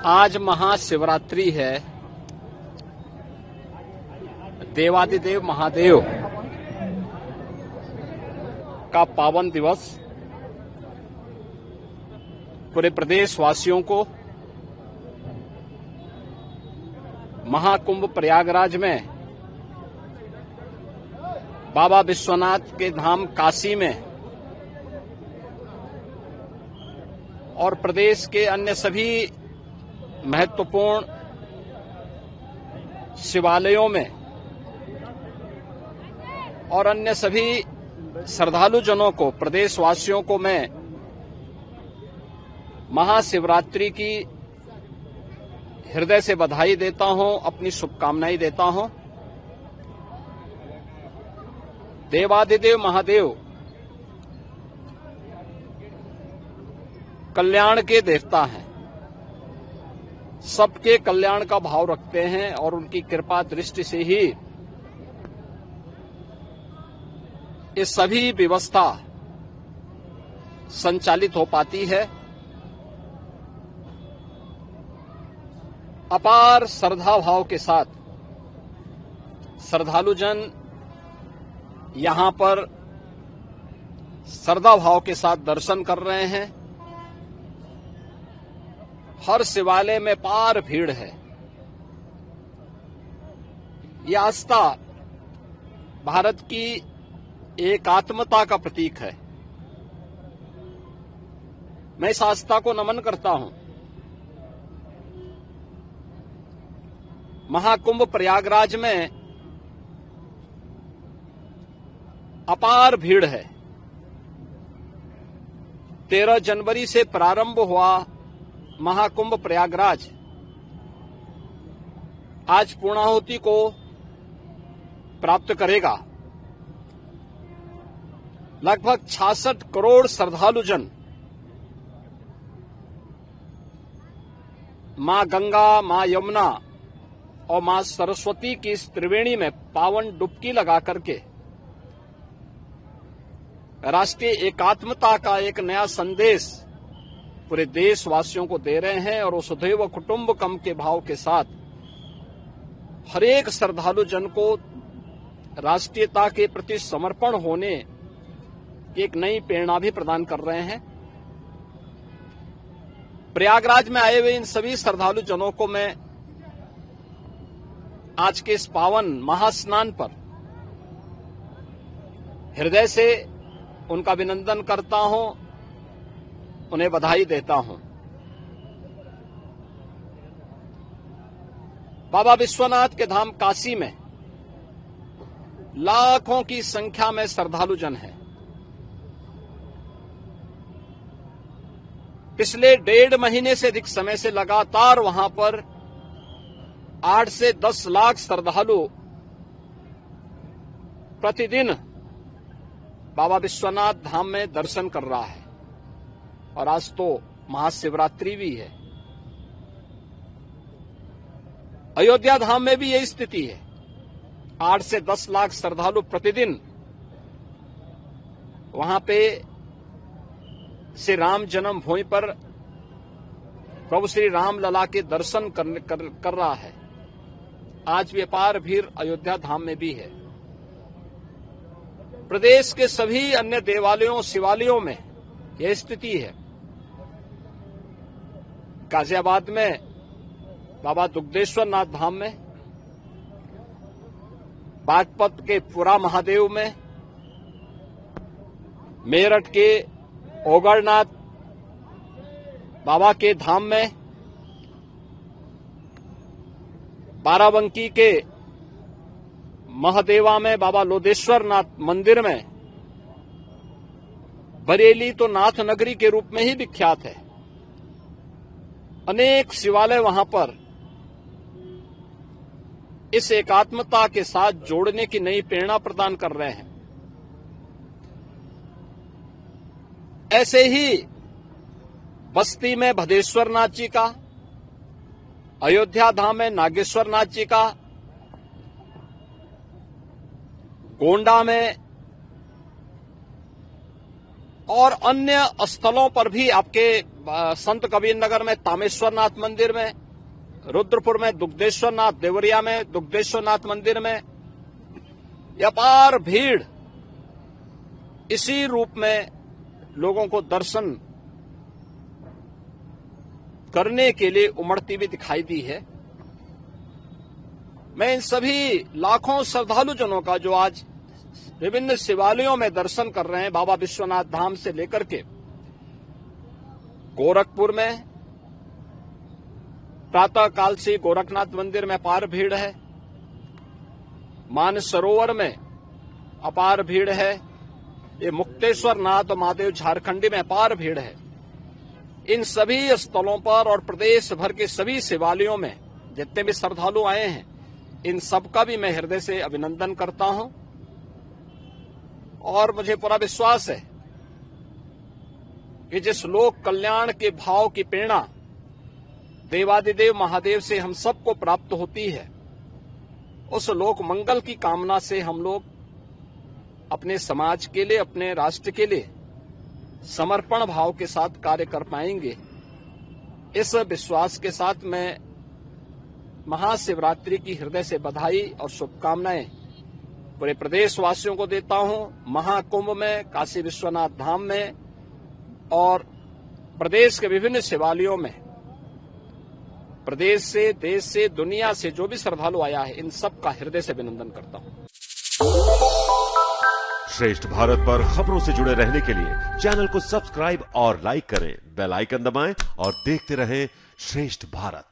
आज महाशिवरात्रि है। देवादिदेव महादेव का पावन दिवस पूरे प्रदेश वासियों को महाकुंभ प्रयागराज में बाबा विश्वनाथ के धाम काशी में और प्रदेश के अन्य सभी महत्वपूर्ण शिवालयों में और अन्य सभी श्रद्धालु जनों को, प्रदेशवासियों को मैं महाशिवरात्रि की हृदय से बधाई देता हूं, अपनी शुभकामनाएं देता हूं। देवादिदेव महादेव कल्याण के देवता हैं, सबके कल्याण का भाव रखते हैं और उनकी कृपा दृष्टि से ही ये सभी व्यवस्था संचालित हो पाती है। अपार श्रद्धा भाव के साथ श्रद्धालु जन यहां पर श्रद्धा भाव के साथ दर्शन कर रहे हैं। हर शिवालय में पार भीड़ है। यह आस्था भारत की एकात्मता का प्रतीक है। मैं इस आस्था को नमन करता हूं। महाकुंभ प्रयागराज में अपार भीड़ है। 13 जनवरी से प्रारंभ हुआ महाकुंभ प्रयागराज आज पूर्णाहुति को प्राप्त करेगा। लगभग 66 करोड़ श्रद्धालु जन मां गंगा, मां यमुना और मां सरस्वती की इस त्रिवेणी में पावन डुबकी लगा करके राष्ट्रीय एकात्मता का एक नया संदेश पूरे देशवासियों को दे रहे हैं। और वसुधैव कुटुंबकम के भाव के साथ हरेक श्रद्धालु जन को राष्ट्रीयता के प्रति समर्पण होने की एक नई प्रेरणा भी प्रदान कर रहे हैं। प्रयागराज में आए हुए इन सभी श्रद्धालु जनों को मैं आज के इस पावन महास्नान पर हृदय से उनका अभिनंदन करता हूं, उन्हें बधाई देता हूं। बाबा विश्वनाथ के धाम काशी में लाखों की संख्या में श्रद्धालु जन हैं। पिछले 1.5 महीने से अधिक समय से लगातार वहां पर 8 से 10 लाख श्रद्धालु प्रतिदिन बाबा विश्वनाथ धाम में दर्शन कर रहा है। और आज तो महाशिवरात्रि भी है। अयोध्या धाम में भी यही स्थिति है। 8 से 10 लाख श्रद्धालु प्रतिदिन वहां पे श्री राम जन्मभूमि पर प्रभु श्री राम लला के दर्शन कर रहा है। आज भी अपार भीड़ अयोध्या धाम में भी है। प्रदेश के सभी अन्य देवालयों, शिवालयों में यह स्थिति है। गाजियाबाद में बाबा दुग्धेश्वर नाथ धाम में, बागपत के पुरा महादेव में, मेरठ के ओगरनाथ बाबा के धाम में, बाराबंकी के महादेवा में बाबा लोदेश्वर नाथ मंदिर में, बरेली तो नाथ नगरी के रूप में ही विख्यात है। अनेक शिवालय वहां पर इस एकात्मता के साथ जोड़ने की नई प्रेरणा प्रदान कर रहे हैं। ऐसे ही बस्ती में भदेश्वर नाथ जी का, अयोध्या धाम में नागेश्वर नाथ जी का, गोंडा में और अन्य स्थलों पर भी आपके संत कबीर नगर में तामेश्वर नाथ मंदिर में, रुद्रपुर में दुग्धेश्वर नाथ, देवरिया में दुग्धेश्वर नाथ मंदिर में अपार भीड़ इसी रूप में लोगों को दर्शन करने के लिए उमड़ती हुई दिखाई दी है। मैं इन सभी लाखों श्रद्धालु जनों का जो आज विभिन्न शिवालयों में दर्शन कर रहे हैं, बाबा विश्वनाथ धाम से लेकर के गोरखपुर में प्रातः काल से गोरखनाथ मंदिर में अपार भीड़ है, मानस सरोवर में अपार भीड़ है, ये मुक्तेश्वर नाथ और महादेव झारखंडी में अपार भीड़ है। इन सभी स्थलों पर और प्रदेश भर के सभी शिवालयों में जितने भी श्रद्धालु आए हैं, इन सबका भी मैं हृदय से अभिनंदन करता हूं और मुझे पूरा विश्वास है कि जिस लोक कल्याण के भाव की प्रेरणा देवादिदेव महादेव से हम सबको प्राप्त होती है, उस लोक मंगल की कामना से हम लोग अपने समाज के लिए, अपने राष्ट्र के लिए समर्पण भाव के साथ कार्य कर पाएंगे। इस विश्वास के साथ मैं महाशिवरात्रि की हृदय से बधाई और शुभकामनाएं पूरे प्रदेशवासियों को देता हूं। महाकुंभ में, काशी विश्वनाथ धाम में और प्रदेश के विभिन्न शिवालयों में प्रदेश से, देश से, दुनिया से जो भी श्रद्धालु आया है, इन सब का हृदय से अभिनंदन करता हूं। श्रेष्ठ भारत पर खबरों से जुड़े रहने के लिए चैनल को सब्सक्राइब और लाइक करें, बेल आइकन दबाएं और देखते रहें श्रेष्ठ भारत।